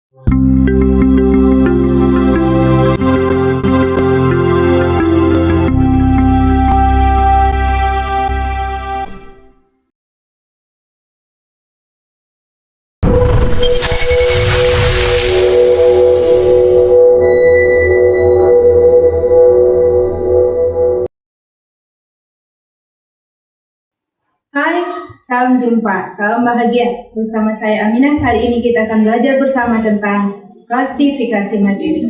Hai, salam jumpa, salam bahagia. Bersama saya Aminah, kali ini kita akan belajar bersama tentang klasifikasi materi.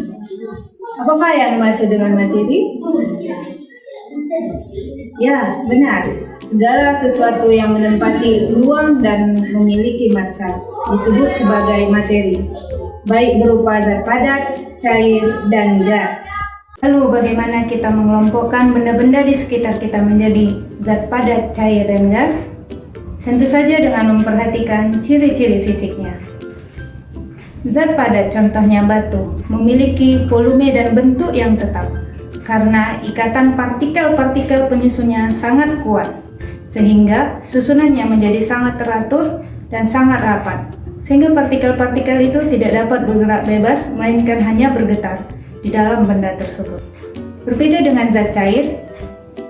Apakah yang dimaksud dengan materi? Ya, benar. Segala sesuatu yang menempati ruang dan memiliki massa disebut sebagai materi, baik berupa zat padat, cair, dan gas. Lalu bagaimana kita mengelompokkan benda-benda di sekitar kita menjadi zat padat, cair, dan gas? Tentu saja dengan memperhatikan ciri-ciri fisiknya. Zat padat contohnya batu, memiliki volume dan bentuk yang tetap karena ikatan partikel-partikel penyusunnya sangat kuat, sehingga susunannya menjadi sangat teratur dan sangat rapat, sehingga partikel-partikel itu tidak dapat bergerak bebas, melainkan hanya bergetar di dalam benda tersebut. Berbeda dengan zat cair,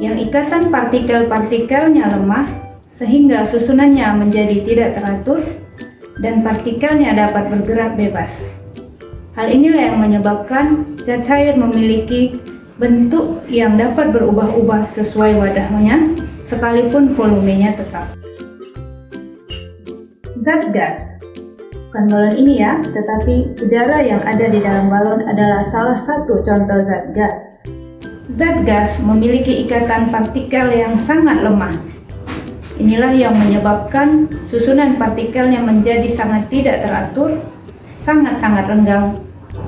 yang ikatan partikel-partikelnya lemah, sehingga susunannya menjadi tidak teratur dan partikelnya dapat bergerak bebas. Hal inilah yang menyebabkan zat cair memiliki bentuk yang dapat berubah-ubah sesuai wadahnya, sekalipun volumenya tetap. Zat gas. Bukan balon ini ya, tetapi udara yang ada di dalam balon adalah salah satu contoh zat gas. Zat gas memiliki ikatan partikel yang sangat lemah. Inilah yang menyebabkan susunan partikelnya menjadi sangat tidak teratur, sangat-sangat renggang.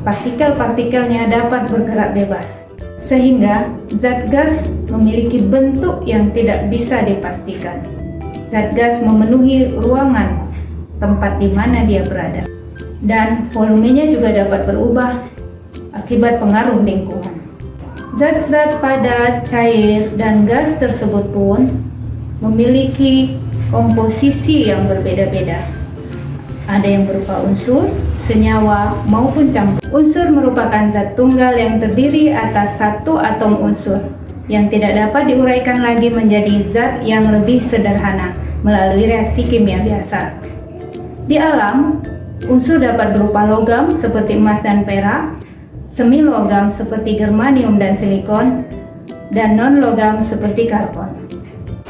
Partikel-partikelnya dapat bergerak bebas, sehingga zat gas memiliki bentuk yang tidak bisa dipastikan. Zat gas memenuhi ruangan tempat di mana dia berada, dan volumenya juga dapat berubah akibat pengaruh lingkungan. Zat-zat padat, cair, dan gas tersebut pun memiliki komposisi yang berbeda-beda. Ada yang berupa unsur, senyawa, maupun campur. Unsur merupakan zat tunggal yang terdiri atas satu atom unsur yang tidak dapat diuraikan lagi menjadi zat yang lebih sederhana melalui reaksi kimia biasa. Di alam, unsur dapat berupa logam seperti emas dan perak, semi logam seperti germanium dan silikon, dan non-logam seperti karbon.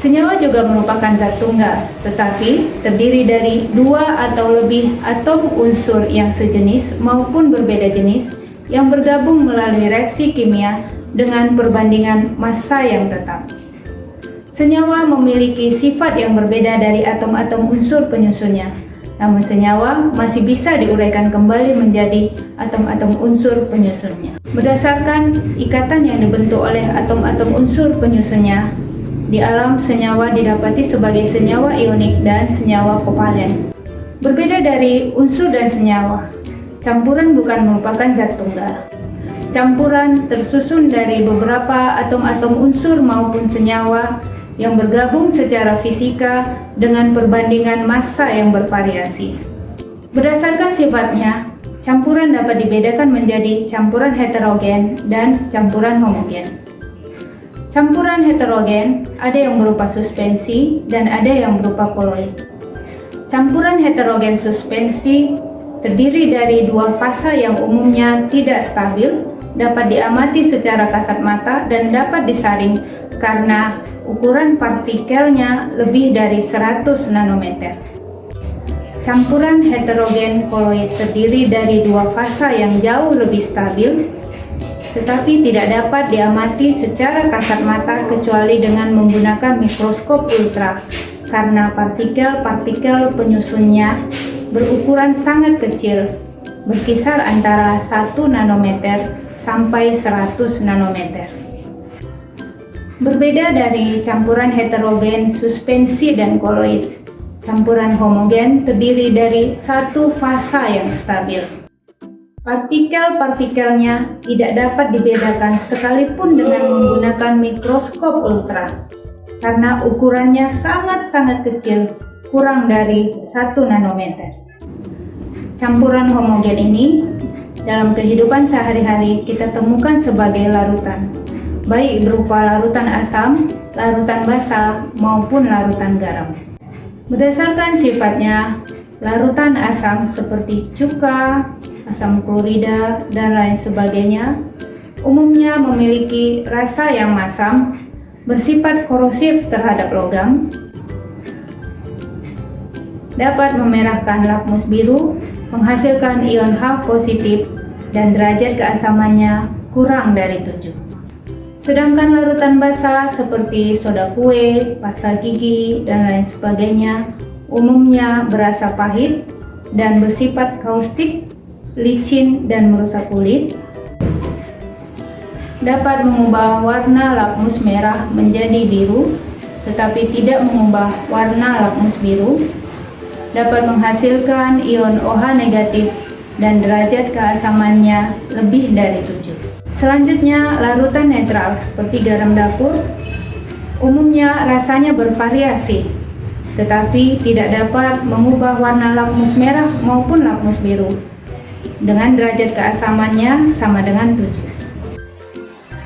Senyawa juga merupakan zat tunggal, tetapi terdiri dari dua atau lebih atom unsur yang sejenis maupun berbeda jenis yang bergabung melalui reaksi kimia dengan perbandingan massa yang tetap. Senyawa memiliki sifat yang berbeda dari atom-atom unsur penyusunnya. Namun senyawa masih bisa diuraikan kembali menjadi atom-atom unsur penyusunnya. Berdasarkan ikatan yang dibentuk oleh atom-atom unsur penyusunnya, di alam senyawa didapati sebagai senyawa ionik dan senyawa kovalen. Berbeda dari unsur dan senyawa, campuran bukan merupakan zat tunggal. Campuran tersusun dari beberapa atom-atom unsur maupun senyawa yang bergabung secara fisika dengan perbandingan massa yang bervariasi. Berdasarkan sifatnya, campuran dapat dibedakan menjadi campuran heterogen dan campuran homogen. Campuran heterogen ada yang berupa suspensi dan ada yang berupa koloid. Campuran heterogen suspensi terdiri dari dua fasa yang umumnya tidak stabil, dapat diamati secara kasat mata dan dapat disaring karena ukuran partikelnya lebih dari 100 nanometer. Campuran heterogen koloid terdiri dari dua fasa yang jauh lebih stabil, tetapi tidak dapat diamati secara kasat mata kecuali dengan menggunakan mikroskop ultra, karena partikel-partikel penyusunnya berukuran sangat kecil, berkisar antara 1 nanometer sampai 100 nanometer. Berbeda dari campuran heterogen, suspensi, dan koloid, campuran homogen terdiri dari satu fasa yang stabil. Partikel-partikelnya tidak dapat dibedakan sekalipun dengan menggunakan mikroskop ultra, karena ukurannya sangat-sangat kecil, kurang dari 1 nanometer. Campuran homogen ini dalam kehidupan sehari-hari kita temukan sebagai larutan, baik berupa larutan asam, larutan basa, maupun larutan garam. Berdasarkan sifatnya, larutan asam seperti cuka, asam klorida, dan lain sebagainya umumnya memiliki rasa yang masam, bersifat korosif terhadap logam, dapat memerahkan lakmus biru, menghasilkan ion H positif, dan derajat keasamannya kurang dari 7. Sedangkan larutan basa seperti soda kue, pasta gigi, dan lain sebagainya umumnya berasa pahit dan bersifat kaustik, licin, dan merusak kulit. Dapat mengubah warna lakmus merah menjadi biru, tetapi tidak mengubah warna lakmus biru. Dapat menghasilkan ion OH negatif dan derajat keasamannya lebih dari 7. Selanjutnya, larutan netral seperti garam dapur umumnya rasanya bervariasi, tetapi tidak dapat mengubah warna lakmus merah maupun lakmus biru dengan derajat keasamannya sama dengan 7.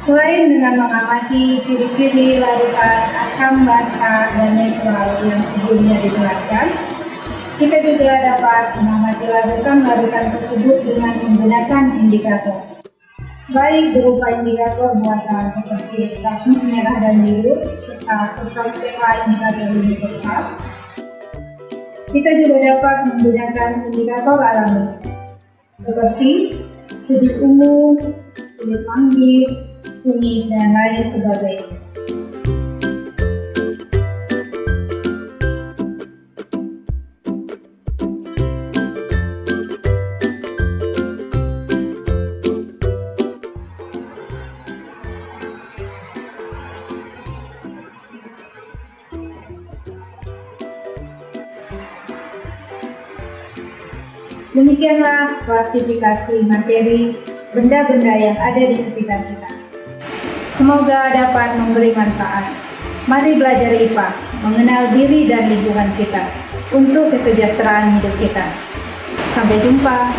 Selain dengan mengamati ciri-ciri larutan asam, basa, dan netral yang sebelumnya dijelaskan, kita juga dapat mengamati larutan-larutan tersebut dengan menggunakan indikator, baik berupa indikator buatan seperti lakmus merah dan biru serta total pH indikator universal. Kita juga dapat menggunakan indikator alami seperti sudut ungu, kulit manggis, kuning, dan lain sebagainya. Demikianlah klasifikasi materi benda-benda yang ada di sekitar kita. Semoga dapat memberi manfaat. Mari belajar IPA, mengenal diri dan lingkungan kita untuk kesejahteraan hidup kita. Sampai jumpa.